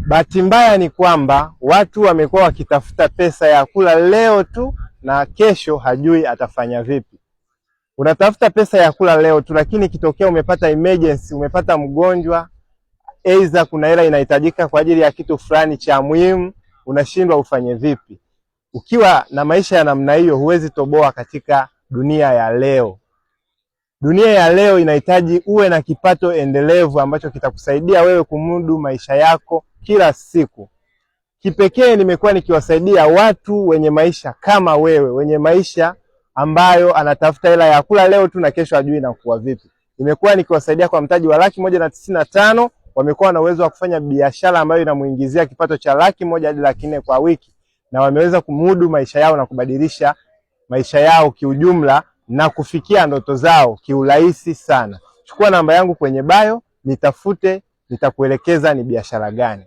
Bahati mbaya ni kwamba watu wamekuwa wakitafuta pesa ya kula leo tu na kesho hajui atafanya vipi. Unatafuta pesa ya kula leo tu, lakini kitokea umepata emergency, umepata mgonjwa, aidha kuna hela inahitajika kwa ajili ya kitu fulani cha muhimu, unashindwa ufanye vipi. Ukiwa na maisha ya namna hiyo huwezi toboa katika dunia ya leo. Dunia ya leo inahitaji uwe na kipato endelevu ambacho kitakusaidia wewe kumudu maisha yako kila siku. Kipekee nimekuwa nikiwasaidia watu wenye maisha kama wewe, wenye maisha ambayo anatafuta hela ya kula leo tu na kesho hajui inakuwa vipi. Nimekuwa nikiwasaidia kwa mtaji wa 195,000, wamekuwa na uwezo wa kufanya biashara ambayo inamuingizia kipato cha 100,000 hadi 400,000 kwa wiki, na wameweza kumudu maisha yao na kubadilisha maisha yao kiujumla na kufikia ndoto zao kiurahisi sana. Chukua namba yangu kwenye bio, nitafute, nitakuelekeza ni biashara gani.